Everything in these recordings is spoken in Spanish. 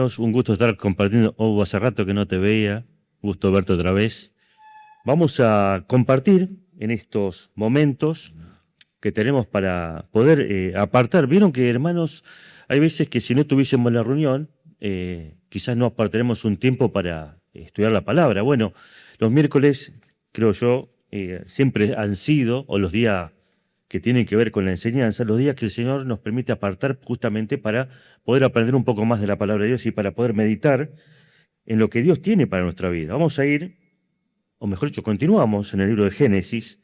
Un gusto estar compartiendo. Hace rato que no te veía. Gusto verte otra vez. Vamos a compartir en estos momentos que tenemos para poder apartar. Vieron que, hermanos, hay veces que si no tuviésemos la reunión, quizás no apartaremos un tiempo para estudiar la palabra. Bueno, los miércoles, creo yo, siempre han sido, o los días que tienen que ver con la enseñanza, los días que el Señor nos permite apartar justamente para poder aprender un poco más de la palabra de Dios y para poder meditar en lo que Dios tiene para nuestra vida. Vamos a ir, o mejor dicho, continuamos en el libro de Génesis.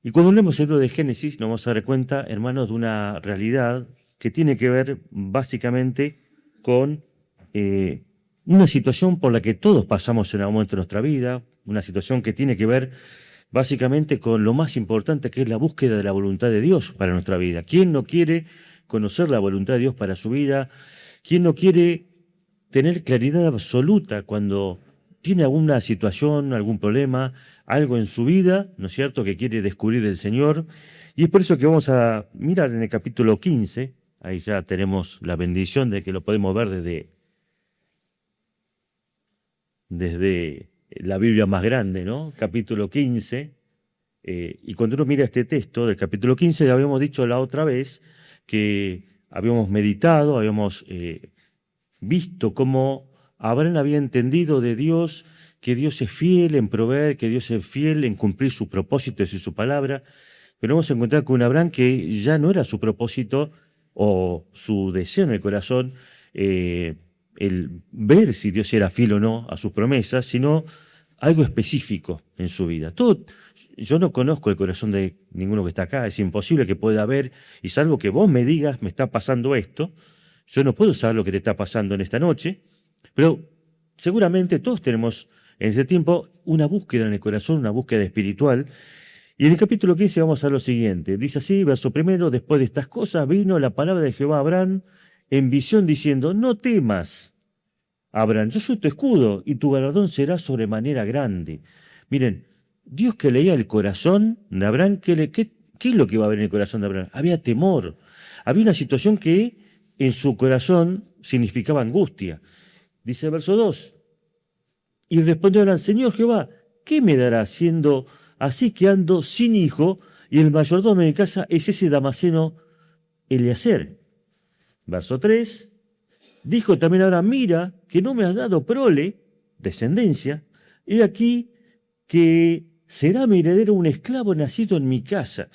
Y cuando leemos el libro de Génesis nos vamos a dar cuenta, hermanos, de una realidad que tiene que ver básicamente con una situación por la que todos pasamos en algún momento de nuestra vida, una situación que tiene que ver básicamente con lo más importante, que es la búsqueda de la voluntad de Dios para nuestra vida. ¿Quién no quiere conocer la voluntad de Dios para su vida? ¿Quién no quiere tener claridad absoluta cuando tiene alguna situación, algún problema, algo en su vida, ¿no es cierto?, que quiere descubrir del Señor? Y es por eso que vamos a mirar en el capítulo 15, ahí ya tenemos la bendición de que lo podemos ver desde la Biblia más grande, ¿no? Capítulo 15. Y cuando uno mira este texto del capítulo 15, ya habíamos dicho la otra vez que habíamos meditado, habíamos visto cómo Abraham había entendido de Dios, que Dios es fiel en proveer, que Dios es fiel en cumplir sus propósitos y su palabra. Pero vamos a encontrar con un Abraham que ya no era su propósito o su deseo en el corazón el ver si Dios era fiel o no a sus promesas, sino algo específico en su vida. Yo no conozco el corazón de ninguno que está acá, es imposible que pueda haber, y salvo que vos me digas, me está pasando esto, yo no puedo saber lo que te está pasando en esta noche, pero seguramente todos tenemos en ese tiempo una búsqueda en el corazón, una búsqueda espiritual. Y en el capítulo 15 vamos a lo siguiente. Dice así, verso primero: después de estas cosas vino la palabra de Jehová a Abraham en visión diciendo: no temas, Abraham, yo soy tu escudo y tu galardón será sobremanera grande. Miren, Dios que leía el corazón de Abraham, ¿qué es lo que iba a haber en el corazón de Abraham? Había temor, había una situación que en su corazón significaba angustia. Dice el verso 2, y respondió Abraham: Señor Jehová, ¿qué me dará siendo así que ando sin hijo y el mayordomo de mi casa es ese Damaseno Eliezer? Verso 3, dijo también Abraham: mira, que no me has dado prole, descendencia, he aquí que será mi heredero un esclavo nacido en mi casa.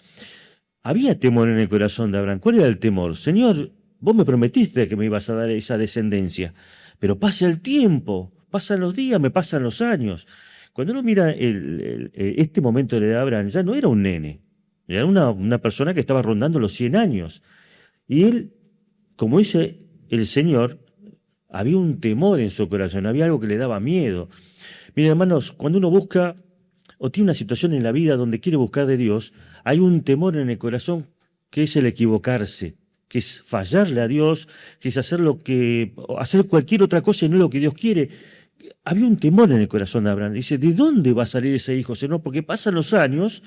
Había temor en el corazón de Abraham. ¿Cuál era el temor? Señor, vos me prometiste que me ibas a dar esa descendencia, pero pasa el tiempo, pasan los días, me pasan los años. Cuando uno mira este momento de Abraham, ya no era un nene, era una persona que estaba rondando los 100 años. Y él, como dice el Señor, había un temor en su corazón, había algo que le daba miedo. Miren, hermanos, cuando uno busca o tiene una situación en la vida donde quiere buscar de Dios, hay un temor en el corazón que es el equivocarse, que es fallarle a Dios, que es hacer cualquier otra cosa y no lo que Dios quiere. Había un temor en el corazón de Abraham. Dice: ¿de dónde va a salir ese hijo, Señor? Porque pasan los años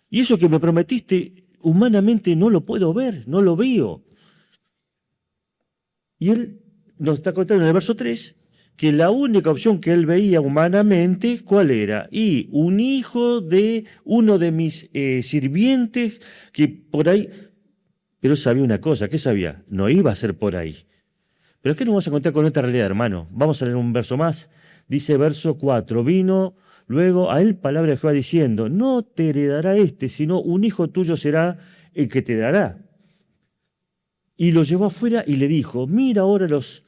y eso que me prometiste humanamente no lo puedo ver, no lo veo. Y él nos está contando en el verso 3 que la única opción que él veía humanamente, ¿cuál era? Y un hijo de uno de mis sirvientes, que por ahí... Pero sabía una cosa, ¿qué sabía? No iba a ser por ahí. Pero es que nos vamos a encontrar con esta realidad, hermano. Vamos a leer un verso más. Dice verso 4, vino luego a él palabra de Jehová diciendo: no te heredará sino un hijo tuyo será el que te dará. Y lo llevó afuera y le dijo: mira ahora los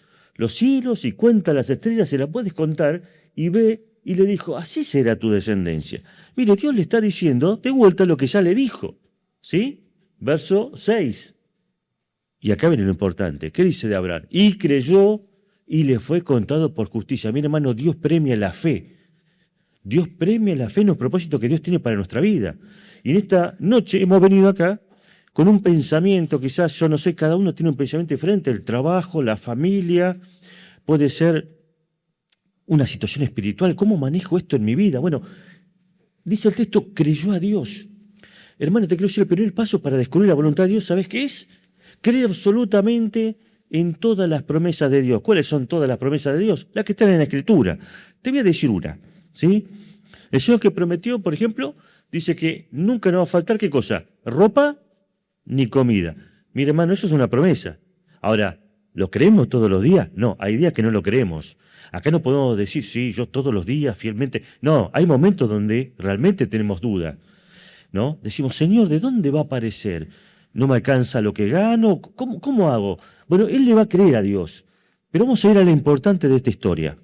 cielos y cuenta las estrellas, se las puedes contar, y ve, y le dijo: así será tu descendencia. Mire, Dios le está diciendo de vuelta lo que ya le dijo, ¿sí? Verso 6. Y acá viene lo importante. ¿Qué dice de Abraham? Y creyó y le fue contado por justicia. Mira, hermano, Dios premia la fe. Dios premia la fe en los propósitos que Dios tiene para nuestra vida. Y en esta noche hemos venido acá con un pensamiento, quizás, yo no sé, cada uno tiene un pensamiento diferente: el trabajo, la familia, puede ser una situación espiritual. ¿Cómo manejo esto en mi vida? Bueno, dice el texto: creyó a Dios. Hermano, te quiero decir, el primer paso para descubrir la voluntad de Dios, ¿sabes qué es? Creer absolutamente en todas las promesas de Dios. ¿Cuáles son todas las promesas de Dios? Las que están en la Escritura. Te voy a decir una, ¿sí? El Señor que prometió, por ejemplo, dice que nunca nos va a faltar, ¿qué cosa? Ropa ni comida. Mire, hermano, eso es una promesa. Ahora, ¿lo creemos todos los días? No, hay días que no lo creemos. Acá no podemos decir, sí, yo todos los días fielmente. No, hay momentos donde realmente tenemos duda, ¿no? Decimos, Señor, ¿de dónde va a aparecer? ¿No me alcanza lo que gano? ¿Cómo hago? Bueno, él le va a creer a Dios. Pero vamos a ir a lo importante de esta historia.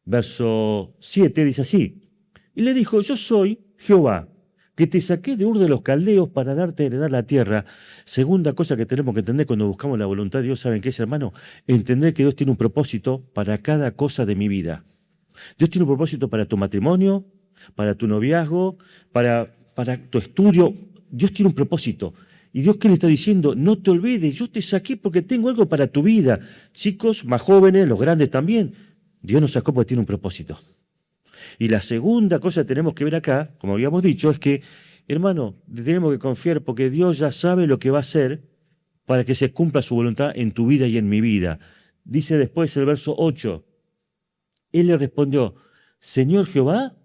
Verso 7 dice así. Y le dijo, yo soy Jehová, que te saqué de Ur de los Caldeos para darte a heredar la tierra. Segunda cosa que tenemos que entender cuando buscamos la voluntad de Dios, ¿saben qué es, hermano? Entender que Dios tiene un propósito para cada cosa de mi vida. Dios tiene un propósito para tu matrimonio, para tu noviazgo, para tu estudio. Dios tiene un propósito. ¿Y Dios qué le está diciendo? No te olvides, yo te saqué porque tengo algo para tu vida. Chicos, más jóvenes, los grandes también. Dios nos sacó porque tiene un propósito. Y la segunda cosa que tenemos que ver acá, como habíamos dicho, es que, hermano, tenemos que confiar porque Dios ya sabe lo que va a hacer para que se cumpla su voluntad en tu vida y en mi vida. Dice después el verso 8. Él le respondió, Señor Jehová,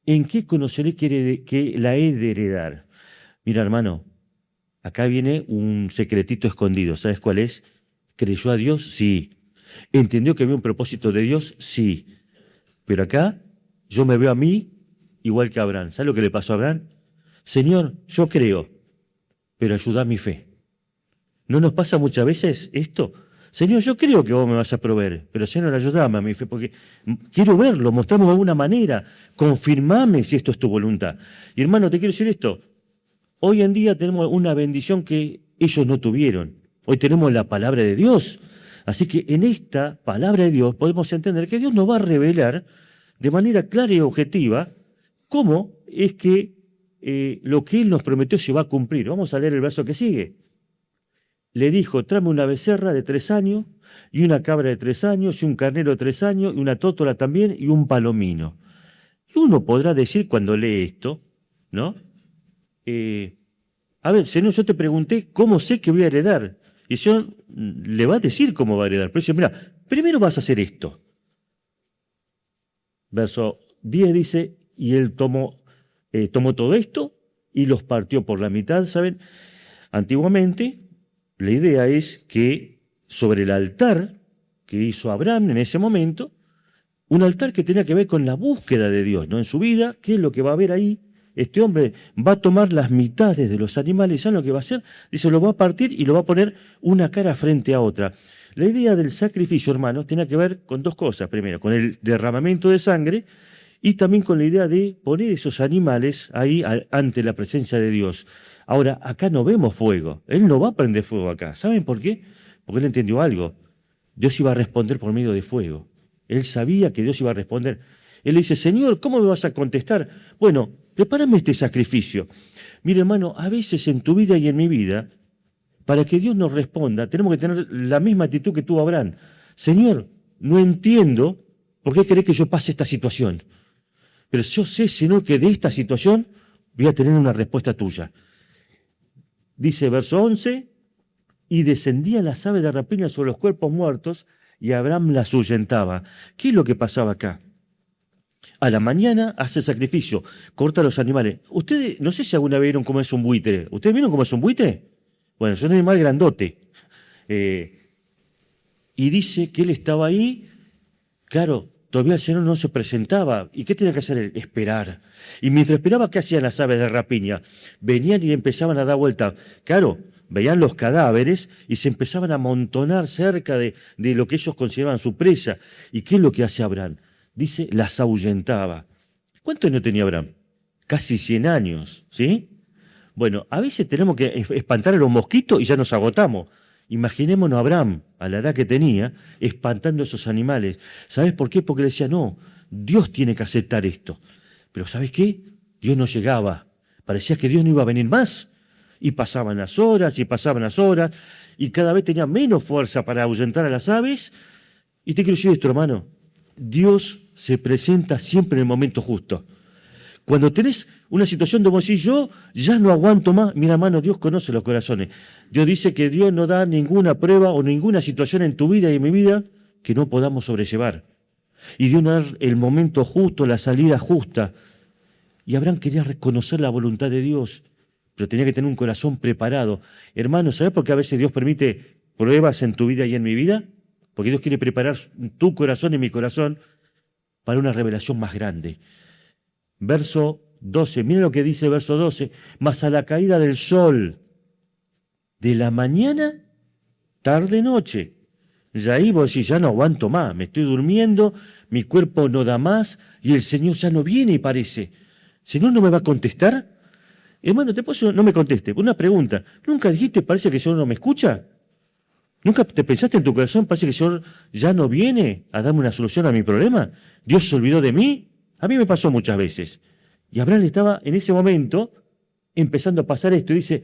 ¿en qué conoceré que la he de heredar? Mira, hermano, acá viene un secretito escondido. ¿Sabes cuál es? ¿Creyó a Dios? Sí. ¿Entendió que había un propósito de Dios? Sí. Pero acá yo me veo a mí igual que a Abraham. ¿Sabes lo que le pasó a Abraham? Señor, yo creo, pero ayuda a mi fe. ¿No nos pasa muchas veces esto? Señor, yo creo que vos me vas a proveer, pero Señor, ayúdame a mi fe, porque quiero verlo, mostrame de alguna manera, confirmame si esto es tu voluntad. Y hermano, te quiero decir esto, hoy en día tenemos una bendición que ellos no tuvieron. Hoy tenemos la palabra de Dios. Así que en esta palabra de Dios podemos entender que Dios nos va a revelar de manera clara y objetiva cómo es que lo que Él nos prometió se va a cumplir. Vamos a leer el verso que sigue. Le dijo, tráeme una becerra de 3 años, y una cabra de 3 años, y un carnero de 3 años, y una tórtola también, y un palomino. Y uno podrá decir cuando lee esto, ¿no? A ver, Señor, yo te pregunté cómo sé que voy a heredar. Y el Señor le va a decir cómo va a heredar. Pero dice, mira, primero vas a hacer esto. Verso 10 dice, y él tomó todo esto y los partió por la mitad, ¿saben? Antiguamente, la idea es que sobre el altar que hizo Abraham en ese momento, un altar que tenía que ver con la búsqueda de Dios, ¿no? En su vida, ¿qué es lo que va a haber ahí? Este hombre va a tomar las mitades de los animales, ¿saben lo que va a hacer? Dice, lo va a partir y lo va a poner una cara frente a otra. La idea del sacrificio, hermanos, tiene que ver con dos cosas. Primero, con el derramamiento de sangre y también con la idea de poner esos animales ahí ante la presencia de Dios. Ahora, acá no vemos fuego. Él no va a prender fuego acá. ¿Saben por qué? Porque él entendió algo. Dios iba a responder por medio de fuego. Él sabía que Dios iba a responder. Él le dice, Señor, ¿cómo me vas a contestar? Bueno, prepárame este sacrificio. Mire, hermano, a veces en tu vida y en mi vida, para que Dios nos responda, tenemos que tener la misma actitud que tuvo Abraham. Señor, no entiendo por qué querés que yo pase esta situación. Pero yo sé, Señor, que de esta situación voy a tener una respuesta tuya. Dice verso 11, y descendían las aves de rapiña sobre los cuerpos muertos, y Abraham las ahuyentaba. ¿Qué es lo que pasaba acá? A la mañana hace sacrificio, corta los animales. Ustedes, no sé si alguna vez vieron cómo es un buitre. ¿Ustedes vieron cómo es un buitre? Bueno, es un animal grandote. Y dice que él estaba ahí, claro, todavía el Señor no se presentaba. ¿Y qué tenía que hacer él? Esperar. Y mientras esperaba, ¿qué hacían las aves de rapiña? Venían y empezaban a dar vuelta. Claro, veían los cadáveres y se empezaban a amontonar cerca de lo que ellos consideraban su presa. ¿Y qué es lo que hace Abraham? Dice, las ahuyentaba. ¿Cuántos años tenía Abraham? Casi 100 años, ¿sí? Bueno, a veces tenemos que espantar a los mosquitos y ya nos agotamos. Imaginémonos a Abraham, a la edad que tenía, espantando a esos animales. ¿Sabes por qué? Porque le decía, no, Dios tiene que aceptar esto. Pero ¿sabes qué? Dios no llegaba. Parecía que Dios no iba a venir más. Y pasaban las horas, y cada vez tenía menos fuerza para ahuyentar a las aves. Y te quiero decir esto, hermano. Dios se presenta siempre en el momento justo. Cuando tenés una situación donde vos decís, yo ya no aguanto más, mira hermano, Dios conoce los corazones. Dios dice que Dios no da ninguna prueba o ninguna situación en tu vida y en mi vida que no podamos sobrellevar. Y Dios nos da el momento justo, la salida justa. Y Abraham quería reconocer la voluntad de Dios, pero tenía que tener un corazón preparado. Hermano, ¿sabes por qué a veces Dios permite pruebas en tu vida y en mi vida? Porque Dios quiere preparar tu corazón y mi corazón para una revelación más grande. Verso 12, miren lo que dice el verso 12. Mas a la caída del sol de la mañana, tarde, noche. Ya ahí vos decís, ya no aguanto más, me estoy durmiendo, mi cuerpo no da más y el Señor ya no viene y parece. ¿Señor no me va a contestar? Hermano, no me conteste. Una pregunta, ¿nunca dijiste, parece que el Señor no me escucha? ¿Nunca te pensaste en tu corazón, parece que el Señor ya no viene a darme una solución a mi problema? ¿Dios se olvidó de mí? A mí me pasó muchas veces. Y Abraham estaba en ese momento empezando a pasar esto. Dice,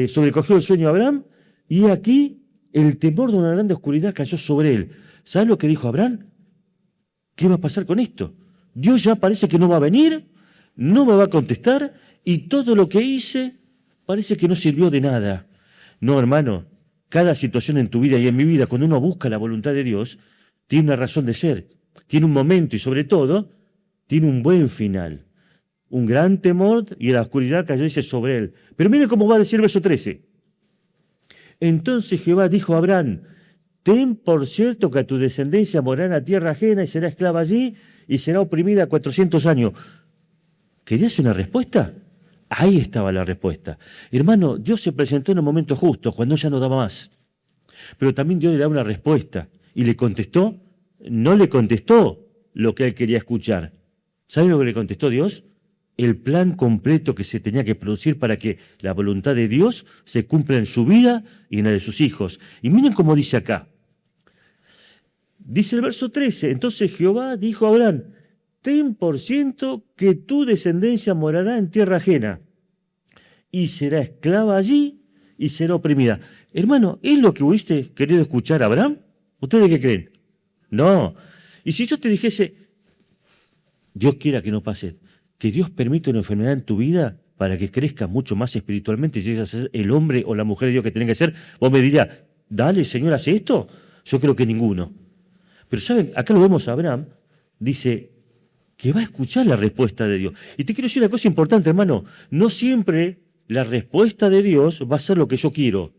sobrecogió el sueño a Abraham y aquí el temor de una grande oscuridad cayó sobre él. ¿Sabes lo que dijo Abraham? ¿Qué va a pasar con esto? Dios ya parece que no va a venir, no me va a contestar y todo lo que hice parece que no sirvió de nada. No, hermano, cada situación en tu vida y en mi vida, cuando uno busca la voluntad de Dios, tiene una razón de ser, tiene un momento y sobre todo, tiene un buen final. Un gran temor y la oscuridad cayó, dice, sobre él. Pero miren cómo va a decir el verso 13. Entonces Jehová dijo a Abraham, ten por cierto que a tu descendencia morará en tierra ajena y será esclava allí y será oprimida 400 años. ¿Querías una respuesta? Ahí estaba la respuesta. Hermano, Dios se presentó en el momento justo, cuando ya no daba más. Pero también Dios le da una respuesta. Y le contestó, no le contestó lo que él quería escuchar. ¿Saben lo que le contestó Dios? El plan completo que se tenía que producir para que la voluntad de Dios se cumpla en su vida y en la de sus hijos. Y miren cómo dice acá. Dice el verso 13, entonces Jehová dijo a Abraham, ten por ciento que tu descendencia morará en tierra ajena y será esclava allí y será oprimida. Hermano, ¿es lo que hubiiste querido escuchar, Abraham? ¿Ustedes qué creen? No. Y si yo te dijese, Dios quiera que no pase, que Dios permite una enfermedad en tu vida para que crezcas mucho más espiritualmente y llegues a ser el hombre o la mujer de Dios que tenés que ser, vos me dirías, dale, Señor, ¿hace esto? Yo creo que ninguno. Pero ¿saben? Acá lo vemos a Abraham, dice que va a escuchar la respuesta de Dios. Y te quiero decir una cosa importante, hermano, no siempre la respuesta de Dios va a ser lo que yo quiero,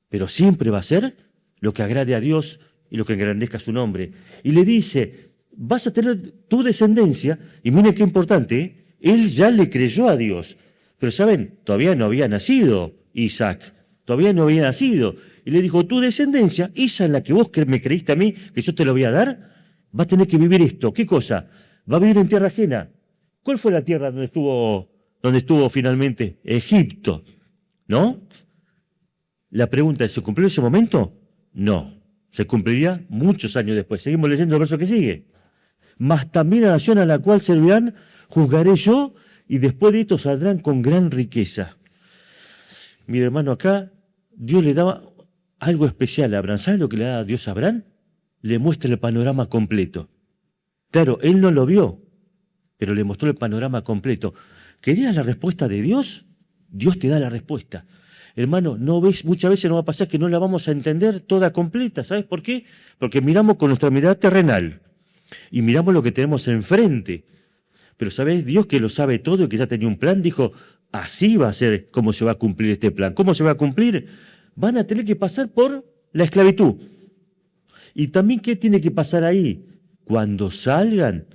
pero siempre va a ser lo que agrade a Dios y lo que engrandezca su nombre. Y le dice, vas a tener tu descendencia, y miren qué importante, ¿eh? Él ya le creyó a Dios. Pero ¿saben? Todavía no había nacido Isaac, todavía no había nacido. Y le dijo, tu descendencia, esa en la que vos me creíste a mí, que yo te lo voy a dar, va a tener que vivir esto. ¿Qué cosa? Va a vivir en tierra ajena. ¿Cuál fue la tierra donde estuvo finalmente? Egipto, ¿no? La pregunta es, ¿se cumplió ese momento? No, se cumpliría muchos años después. Seguimos leyendo el verso que sigue. Mas también a la nación a la cual servirán, juzgaré yo, y después de esto saldrán con gran riqueza. Mire, hermano, acá Dios le daba algo especial a Abraham. ¿Sabe lo que le da Dios a Abraham? Le muestra el panorama completo. Claro, él no lo vio, pero le mostró el panorama completo. ¿Querías la respuesta de Dios? Dios te da la respuesta. Hermano, no ves, muchas veces nos va a pasar que no la vamos a entender toda completa. ¿Sabes por qué? Porque miramos con nuestra mirada terrenal y miramos lo que tenemos enfrente. Pero ¿sabes? Dios, que lo sabe todo y que ya tenía un plan, dijo, así va a ser cómo se va a cumplir este plan. ¿Cómo se va a cumplir? Van a tener que pasar por la esclavitud. Y también, ¿qué tiene que pasar ahí? Cuando salgan,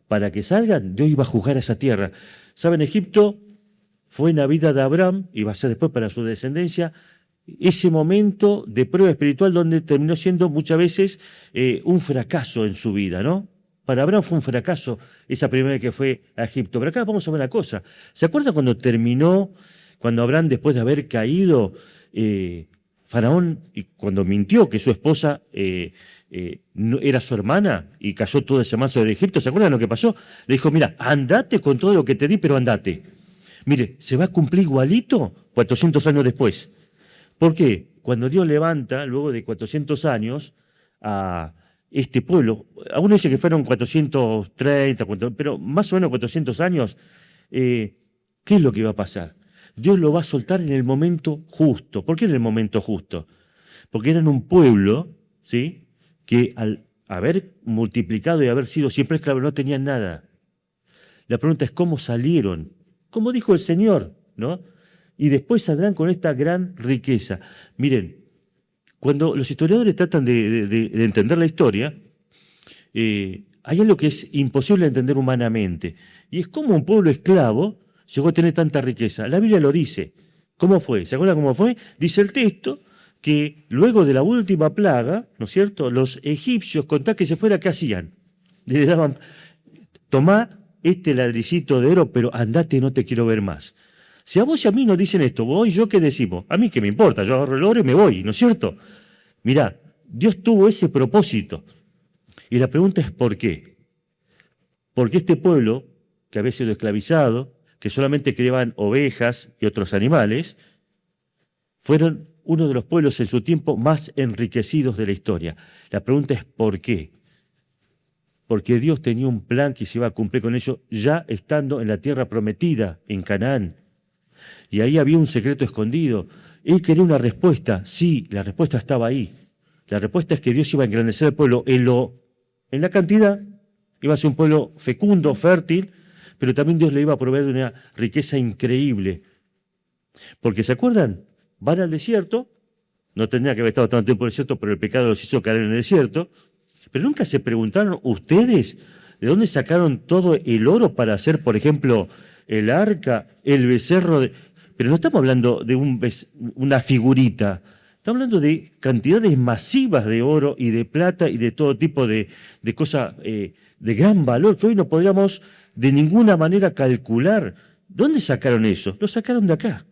para que salgan, Dios iba a juzgar a esa tierra. ¿Saben? Egipto fue en la vida de Abraham, y va a ser después para su descendencia, ese momento de prueba espiritual donde terminó siendo muchas veces un fracaso en su vida, ¿no? Para Abraham fue un fracaso esa primera vez que fue a Egipto. Pero acá vamos a ver una cosa. ¿Se acuerdan cuando Abraham, después de haber caído, Faraón, y cuando mintió que su esposa no era su hermana y cayó todo ese manso de Egipto? ¿Se acuerdan lo que pasó? Le dijo, mira, andate con todo lo que te di, pero andate. Mire, se va a cumplir igualito 400 años después. ¿Por qué? Cuando Dios levanta, luego de 400 años, a este pueblo, algunos dicen que fueron 430, pero más o menos 400 años, ¿qué es lo que va a pasar? Dios lo va a soltar en el momento justo. ¿Por qué en el momento justo? Porque eran un pueblo, ¿sí?, que al haber multiplicado y haber sido siempre esclavos no tenían nada. La pregunta es cómo salieron, como dijo el Señor, ¿no? Y después saldrán con esta gran riqueza. Miren, cuando los historiadores tratan de entender la historia, hay algo que es imposible de entender humanamente, y es cómo un pueblo esclavo llegó a tener tanta riqueza. La Biblia lo dice. ¿Cómo fue? ¿Se acuerdan cómo fue? Dice el texto que luego de la última plaga, ¿no es cierto?, los egipcios, contá que se fuera, ¿qué hacían? Le daban, tomá este ladrillito de oro, pero andate, no te quiero ver más. Si a vos y a mí nos dicen esto, vos y yo, ¿qué decimos? A mí qué me importa, yo agarro el oro y me voy, ¿no es cierto? Mirá, Dios tuvo ese propósito. Y la pregunta es ¿por qué? Porque este pueblo, que había sido esclavizado, que solamente criaban ovejas y otros animales, fueron uno de los pueblos en su tiempo más enriquecidos de la historia. La pregunta es ¿por qué? Porque Dios tenía un plan que se iba a cumplir con ello ya estando en la tierra prometida, en Canaán. Y ahí había un secreto escondido. Él quería una respuesta. Sí, la respuesta estaba ahí. La respuesta es que Dios iba a engrandecer al pueblo en la cantidad. Iba a ser un pueblo fecundo, fértil, pero también Dios le iba a proveer de una riqueza increíble. Porque, ¿se acuerdan? Van al desierto, no tendría que haber estado tanto tiempo en el desierto, pero el pecado los hizo caer en el desierto. Pero nunca se preguntaron ustedes de dónde sacaron todo el oro para hacer, por ejemplo, el arca, el becerro. Pero no estamos hablando de una figurita, estamos hablando de cantidades masivas de oro y de plata y de todo tipo de cosas de gran valor que hoy no podríamos de ninguna manera calcular. ¿Dónde sacaron eso? Lo sacaron de acá.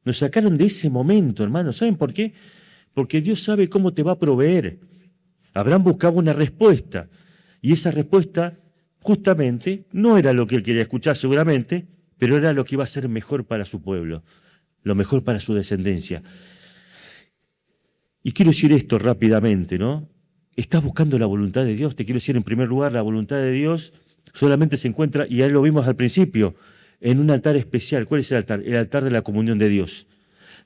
Lo sacaron de ese momento, hermano. ¿Saben por qué? Porque Dios sabe cómo te va a proveer. Abraham buscaba una respuesta, y esa respuesta justamente no era lo que él quería escuchar seguramente, pero era lo que iba a ser mejor para su pueblo, lo mejor para su descendencia. Y quiero decir esto rápidamente, ¿no? Estás buscando la voluntad de Dios. Te quiero decir, en primer lugar, la voluntad de Dios solamente se encuentra, y ahí lo vimos al principio, en un altar especial. ¿Cuál es el altar? El altar de la comunión de Dios.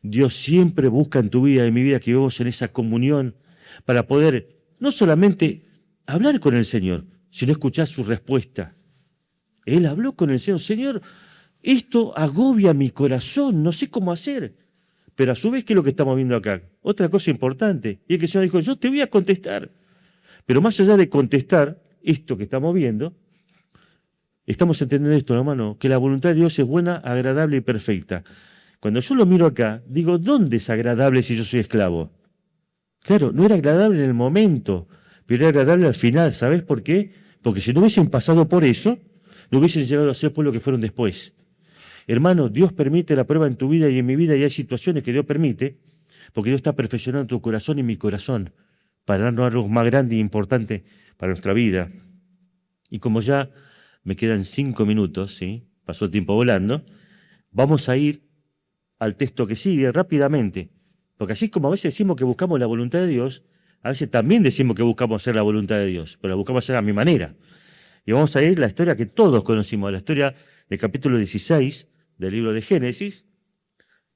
Dios siempre busca en tu vida y en mi vida que vivamos en esa comunión para poder no solamente hablar con el Señor, sino escuchar su respuesta. Él habló con el Señor. Señor, esto agobia mi corazón, no sé cómo hacer. Pero a su vez, ¿qué es lo que estamos viendo acá? Otra cosa importante, y es que el Señor dijo, yo te voy a contestar. Pero más allá de contestar esto que estamos viendo, estamos entendiendo esto, hermano, que la voluntad de Dios es buena, agradable y perfecta. Cuando yo lo miro acá, digo, ¿dónde es agradable si yo soy esclavo? Claro, no era agradable en el momento, pero era agradable al final. ¿Sabes por qué? Porque si no hubiesen pasado por eso, no hubiesen llegado a ser pueblo que fueron después. Hermano, Dios permite la prueba en tu vida y en mi vida, y hay situaciones que Dios permite, porque Dios está perfeccionando tu corazón y mi corazón, para darnos algo más grande e importante para nuestra vida. Y como ya me quedan 5 minutos, ¿sí? Pasó el tiempo volando, vamos a ir al texto que sigue rápidamente. Porque así como a veces decimos que buscamos la voluntad de Dios, a veces también decimos que buscamos hacer la voluntad de Dios, pero la buscamos hacer a mi manera. Y vamos a ir a la historia que todos conocimos, la historia del capítulo 16 del libro de Génesis,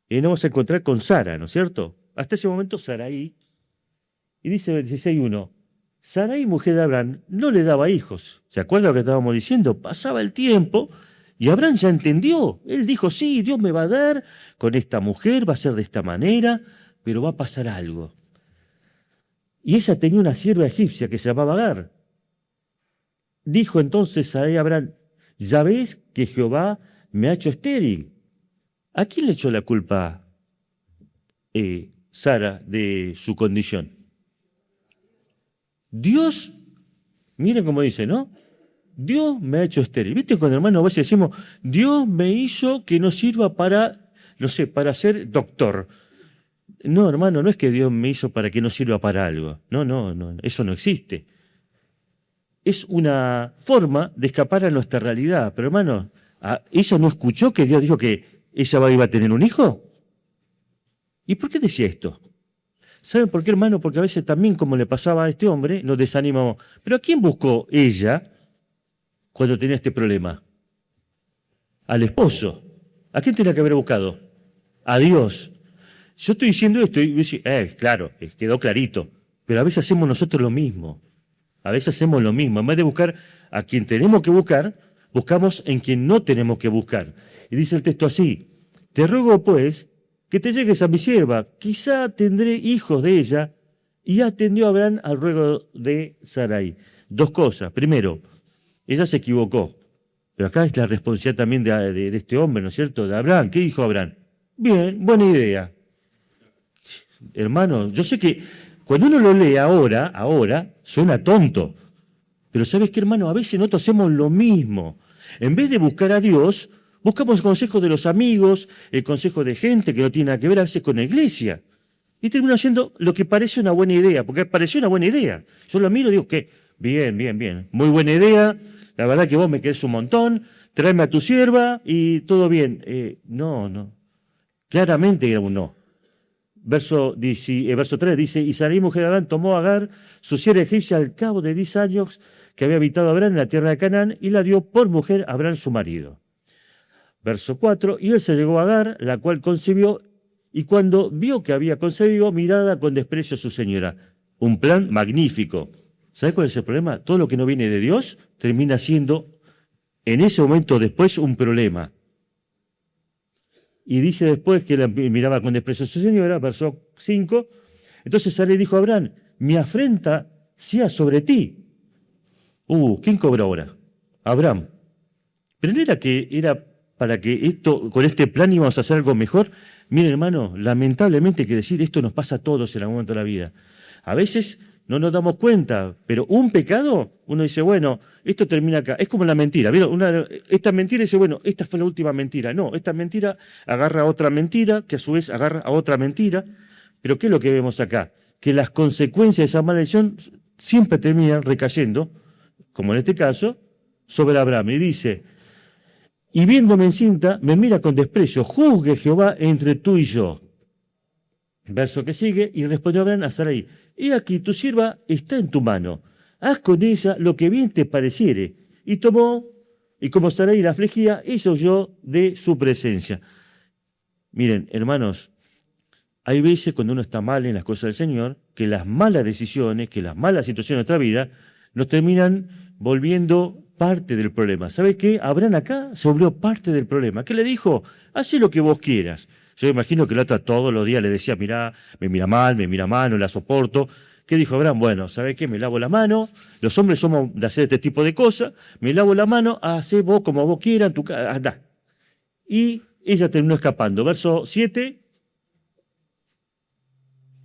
y nos vamos a encontrar con Sara, ¿no es cierto? Hasta ese momento Sarai, y dice el 16:1, Sarai, mujer de Abraham, no le daba hijos. ¿Se acuerdan lo que estábamos diciendo? Pasaba el tiempo, y Abraham ya entendió. Él dijo, sí, Dios me va a dar con esta mujer, va a ser de esta manera, pero va a pasar algo. Y ella tenía una sierva egipcia que se llamaba Agar. Dijo entonces Sarai a Abraham, ya ves que Jehová me ha hecho estéril. ¿A quién le echó la culpa Sara de su condición? Dios, miren cómo dice, ¿no? Dios me ha hecho estéril. ¿Viste cuando, hermano, a veces decimos, Dios me hizo que no sirva para, no sé, para ser doctor? No, hermano, no es que Dios me hizo para que no sirva para algo. No, eso no existe. Es una forma de escapar a nuestra realidad. Pero, hermano, ¿ella no escuchó que Dios dijo que ella iba a tener un hijo? ¿Y por qué decía esto? ¿Saben por qué, hermano? Porque a veces también, como le pasaba a este hombre, nos desanimamos. ¿Pero a quién buscó ella cuando tenía este problema? Al esposo. ¿A quién tenía que haber buscado? A Dios. Yo estoy diciendo esto y dice, claro, quedó clarito. Pero a veces hacemos nosotros lo mismo. A veces hacemos lo mismo. En vez de buscar a quien tenemos que buscar, buscamos en quien no tenemos que buscar. Y dice el texto así: te ruego, pues, que te llegues a mi sierva, quizá tendré hijos de ella. Y atendió Abraham al ruego de Sarai. Dos cosas. Primero, ella se equivocó. Pero acá es la responsabilidad también de este hombre, ¿no es cierto? De Abraham. ¿Qué dijo Abraham? Bien, buena idea. Hermano, yo sé que cuando uno lo lee ahora, suena tonto. Pero ¿sabes qué, hermano? A veces nosotros hacemos lo mismo. En vez de buscar a Dios, buscamos el consejo de los amigos, el consejo de gente que no tiene nada que ver a veces con la iglesia. Y termino haciendo lo que parece una buena idea, porque pareció una buena idea. Yo lo miro y digo, ¿qué? Bien, bien, bien. Muy buena idea. La verdad que vos me querés un montón. Tráeme a tu sierva y todo bien. No. Claramente era un no. Verso 3 dice, y Sarai, mujer de Abraham, tomó a Agar, su sierva egipcia, al cabo de 10 años que había habitado Abraham en la tierra de Canaán, y la dio por mujer a Abraham su marido. Verso 4, y él se llegó a Agar, la cual concibió, y cuando vio que había concebido, mirada con desprecio a su señora. Un plan magnífico. ¿Sabes cuál es el problema? Todo lo que no viene de Dios termina siendo, en ese momento después, un problema. Y dice después que la miraba con desprecio a su señora, verso 5. Entonces Sarai dijo a Abraham, mi afrenta sea sobre ti. ¿Quién cobra ahora? Abraham. Pero no era que era para que con este plan íbamos a hacer algo mejor. Miren, hermano, lamentablemente que decir esto nos pasa a todos en algún momento de la vida. A veces no nos damos cuenta, pero un pecado, uno dice, bueno, esto termina acá. Es como la mentira. ¿Vieron? Esta mentira dice, bueno, esta fue la última mentira. No, esta mentira agarra a otra mentira, que a su vez agarra a otra mentira. Pero ¿qué es lo que vemos acá? Que las consecuencias de esa maldición siempre terminan recayendo, como en este caso, sobre Abraham. Y dice, y viéndome encinta, me mira con desprecio, juzgue Jehová entre tú y yo. Verso que sigue, y respondió Abraham a Sarai, he aquí tu sierva está en tu mano, haz con ella lo que bien te pareciere. Y tomó, y como Sarai la afligía, hizo yo de su presencia. Miren, hermanos, hay veces cuando uno está mal en las cosas del Señor, que las malas decisiones, que las malas situaciones de nuestra vida, nos terminan volviendo parte del problema. ¿Sabe qué? Abraham acá se volvió parte del problema. ¿Qué le dijo? Haz lo que vos quieras. Yo me imagino que la otra todos los días le decía, mirá, me mira mal, no la soporto. ¿Qué dijo Abraham? Bueno, ¿sabe qué? Me lavo la mano, los hombres somos de hacer este tipo de cosas, me lavo la mano, hacé vos como vos quieras, andá. Y ella terminó escapando. Verso 7.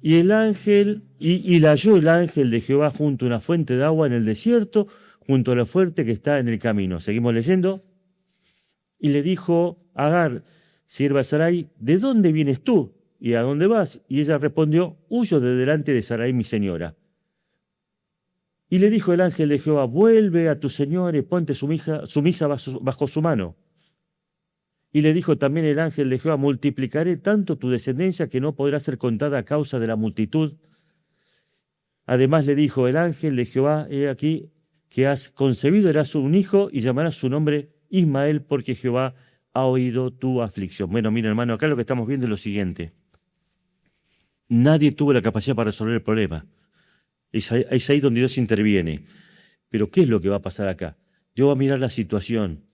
Y el ángel, y la halló el ángel de Jehová junto a una fuente de agua en el desierto, junto a la fuente que está en el camino. Seguimos leyendo. Y le dijo a Agar, sierva de Sarai, ¿de dónde vienes tú? ¿Y a dónde vas? Y ella respondió, huyo de delante de Sarai, mi señora. Y le dijo el ángel de Jehová, vuelve a tu señor y ponte sumisa bajo su mano. Y le dijo también el ángel de Jehová, multiplicaré tanto tu descendencia que no podrá ser contada a causa de la multitud. Además le dijo el ángel de Jehová, he aquí que has concebido, eras un hijo y llamarás su nombre Ismael, porque Jehová ha oído tu aflicción. Bueno, mira, hermano, acá lo que estamos viendo es lo siguiente. Nadie tuvo la capacidad para resolver el problema. Es ahí donde Dios interviene. Pero ¿qué es lo que va a pasar acá? Dios va a mirar la situación.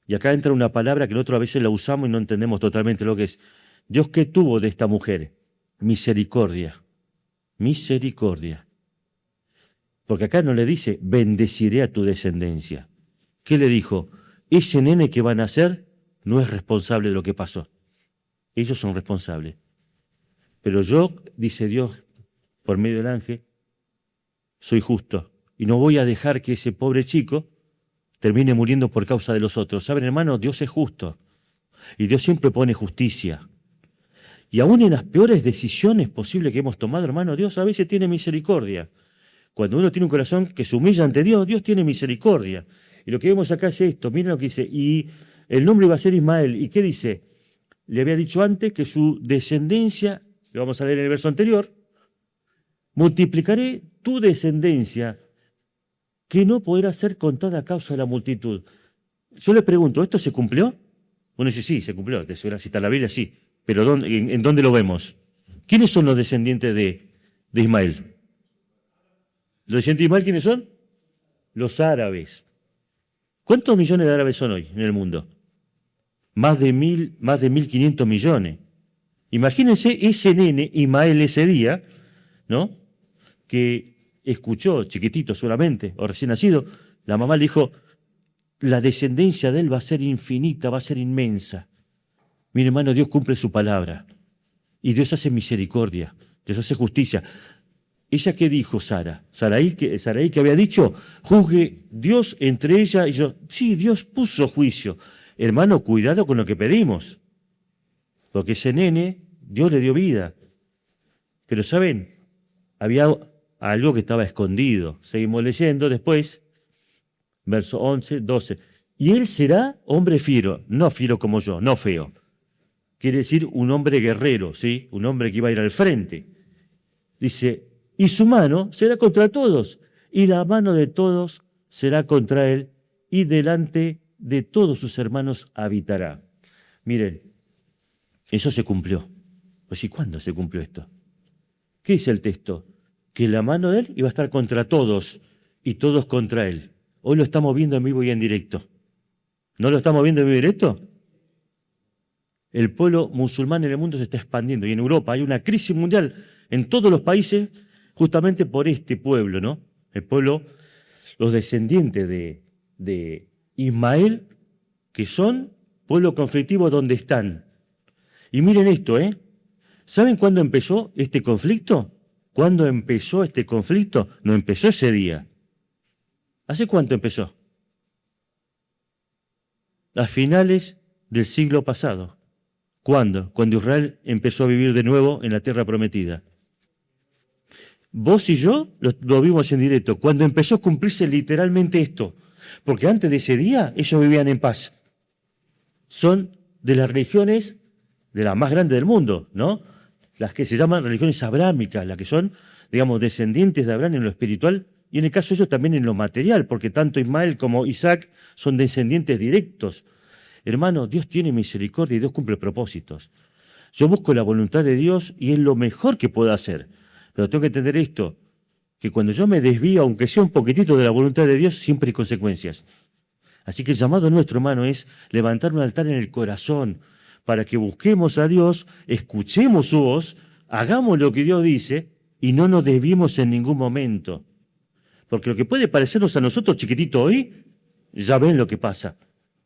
Y acá entra una palabra que nosotros a veces la usamos y no entendemos totalmente lo que es. Dios, ¿qué tuvo de esta mujer? Misericordia. Misericordia. Porque acá no le dice, bendeciré a tu descendencia. ¿Qué le dijo? Ese nene que van a nacer no es responsable de lo que pasó. Ellos son responsables. Pero yo, dice Dios, por medio del ángel, soy justo. Y no voy a dejar que ese pobre chico termine muriendo por causa de los otros. ¿Saben, hermano? Dios es justo. Y Dios siempre pone justicia. Y aún en las peores decisiones posibles que hemos tomado, hermano, Dios a veces tiene misericordia. Cuando uno tiene un corazón que se humilla ante Dios, Dios tiene misericordia. Y lo que vemos acá es esto. Miren lo que dice. Y el nombre iba a ser Ismael. ¿Y qué dice? Le había dicho antes que su descendencia, lo vamos a leer en el verso anterior, multiplicaré tu descendencia, que no podrá ser contada a causa de la multitud. Yo le pregunto, ¿esto se cumplió? Uno dice, sí, se cumplió. Te suena citar la Biblia, sí. Pero ¿en dónde lo vemos? ¿Quiénes son los descendientes de Ismael? ¿Los descendientes de Ismael quiénes son? Los árabes. ¿Cuántos millones de árabes son hoy en el mundo? Más de 1.500 millones. Imagínense ese nene, Ismael, ese día, ¿no? Que escuchó, chiquitito seguramente, o recién nacido, la mamá le dijo, la descendencia de él va a ser infinita, va a ser inmensa. Mire, hermano, Dios cumple su palabra. Y Dios hace misericordia, Dios hace justicia. ¿Ella qué dijo, Sara? Saraí que había dicho, juzgue Dios entre ella y yo. Sí, Dios puso juicio. Hermano, cuidado con lo que pedimos. Porque ese nene, Dios le dio vida. Pero, ¿saben? Había algo que estaba escondido. Seguimos leyendo después, verso 11, 12. Y él será hombre fiero, no fiero como yo, no feo. Quiere decir un hombre guerrero, ¿sí? Un hombre que iba a ir al frente. Dice, y su mano será contra todos, y la mano de todos será contra él, y delante de todos sus hermanos habitará. Miren, eso se cumplió. Pues ¿y cuándo se cumplió esto? ¿Qué dice el texto? Que la mano de él iba a estar contra todos, y todos contra él. Hoy lo estamos viendo en vivo y en directo. ¿No lo estamos viendo en vivo y directo? El pueblo musulmán en el mundo se está expandiendo y en Europa hay una crisis mundial en todos los países justamente por este pueblo, ¿no? El pueblo, los descendientes de Ismael, que son pueblo conflictivo donde están. Y miren esto, ¿eh? ¿Saben cuándo empezó este conflicto? ¿Cuándo empezó este conflicto? No empezó ese día. ¿Hace cuánto empezó? A finales del siglo pasado. ¿Cuándo? Cuando Israel empezó a vivir de nuevo en la tierra prometida. Vos y yo lo vimos en directo, cuando empezó a cumplirse literalmente esto. Porque antes de ese día ellos vivían en paz. Son de las religiones, de las más grandes del mundo, ¿no? Las que se llaman religiones abrámicas, las que son, digamos, descendientes de Abraham en lo espiritual y en el caso de ellos también en lo material, porque tanto Ismael como Isaac son descendientes directos. Hermano, Dios tiene misericordia y Dios cumple propósitos. Yo busco la voluntad de Dios y es lo mejor que puedo hacer. Pero tengo que entender esto, que cuando yo me desvío, aunque sea un poquitito de la voluntad de Dios, siempre hay consecuencias. Así que el llamado nuestro, hermano, es levantar un altar en el corazón para que busquemos a Dios, escuchemos su voz, hagamos lo que Dios dice y no nos desviemos en ningún momento. Porque lo que puede parecernos a nosotros chiquitito hoy, ya ven lo que pasa.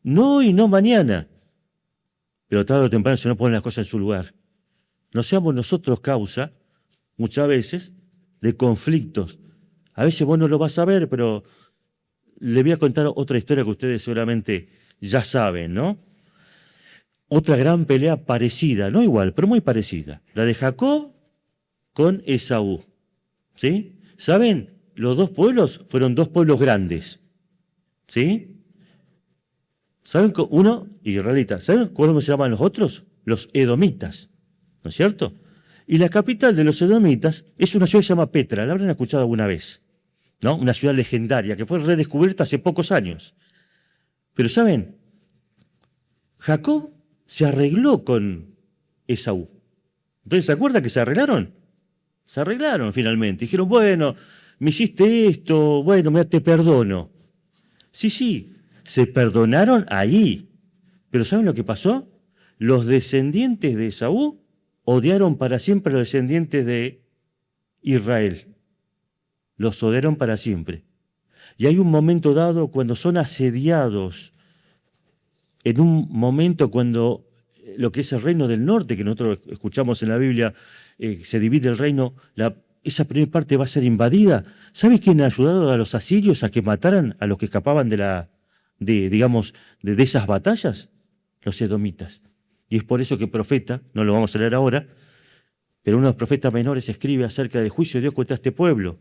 No hoy, no mañana. Pero tarde o temprano se nos ponen las cosas en su lugar. No seamos nosotros causa, muchas veces, de conflictos. A veces vos no lo vas a ver, pero le voy a contar otra historia que ustedes seguramente ya saben, ¿no? Otra gran pelea parecida, no igual, pero muy parecida. La de Jacob con Esaú. ¿Sí? ¿Saben? Los dos pueblos fueron dos pueblos grandes. ¿Sí? ¿Saben? Uno, israelita. ¿Saben cómo se llaman los otros? Los edomitas. ¿No es cierto? Y la capital de los edomitas es una ciudad que se llama Petra. La habrán escuchado alguna vez. ¿No? Una ciudad legendaria que fue redescubierta hace pocos años. Pero ¿saben? Jacob se arregló con Esaú. Entonces, ¿se acuerdan que se arreglaron? Se arreglaron finalmente. Dijeron, bueno, me hiciste esto, bueno, mira, te perdono. Sí, se perdonaron ahí. Pero ¿saben lo que pasó? Los descendientes de Esaú odiaron para siempre a los descendientes de Israel. Los odiaron para siempre. Y hay un momento dado cuando son asediados, en un momento cuando lo que es el reino del norte, que nosotros escuchamos en la Biblia, se divide el reino, esa primera parte va a ser invadida. ¿Sabes quién ha ayudado a los asirios a que mataran a los que escapaban de esas batallas? Los edomitas. Y es por eso que el profeta, no lo vamos a leer ahora, pero uno de los profetas menores escribe acerca del juicio de Dios contra este pueblo.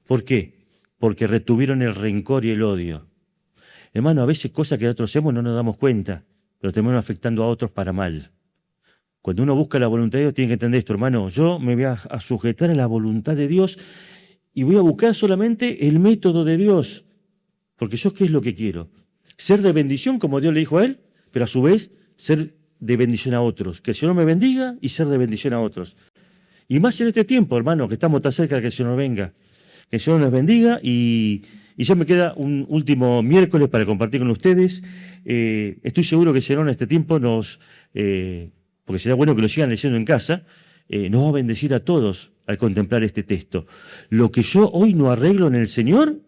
¿Por qué? Porque retuvieron el rencor y el odio. Hermano, a veces cosas que nosotros hacemos no nos damos cuenta, pero terminan afectando a otros para mal. Cuando uno busca la voluntad de Dios, tiene que entender esto, hermano. Yo me voy a sujetar a la voluntad de Dios y voy a buscar solamente el método de Dios. Porque yo, ¿qué es lo que quiero? Ser de bendición, como Dios le dijo a él, pero a su vez ser de bendición a otros. Que el Señor me bendiga y ser de bendición a otros. Y más en este tiempo, hermano, que estamos tan cerca de que el Señor venga. Que el Señor nos bendiga y ya me queda un último miércoles para compartir con ustedes. Estoy seguro que el Señor en este tiempo porque será bueno que lo sigan leyendo en casa, nos va a bendecir a todos al contemplar este texto. Lo que yo hoy no arreglo en el Señor,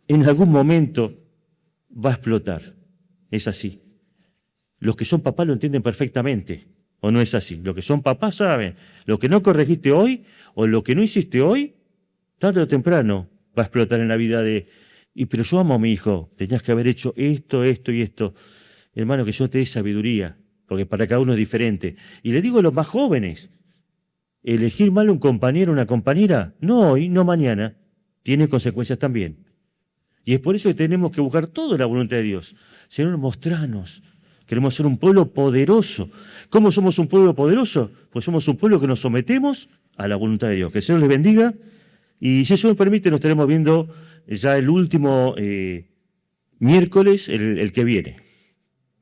en algún momento va a explotar. Es así. Los que son papás lo entienden perfectamente, ¿o no es así? Los que son papás saben, lo que no corregiste hoy o lo que no hiciste hoy, tarde o temprano va a explotar en la vida pero yo amo a mi hijo, tenías que haber hecho esto, esto y esto. Hermano, que yo te dé sabiduría, porque para cada uno es diferente. Y le digo a los más jóvenes, elegir mal un compañero o una compañera, no hoy, no mañana, tiene consecuencias también. Y es por eso que tenemos que buscar toda la voluntad de Dios. Señor, mostranos. Queremos ser un pueblo poderoso. ¿Cómo somos un pueblo poderoso? Pues somos un pueblo que nos sometemos a la voluntad de Dios. Que el Señor les bendiga. Y si eso nos permite, nos estaremos viendo ya el último miércoles, el que viene.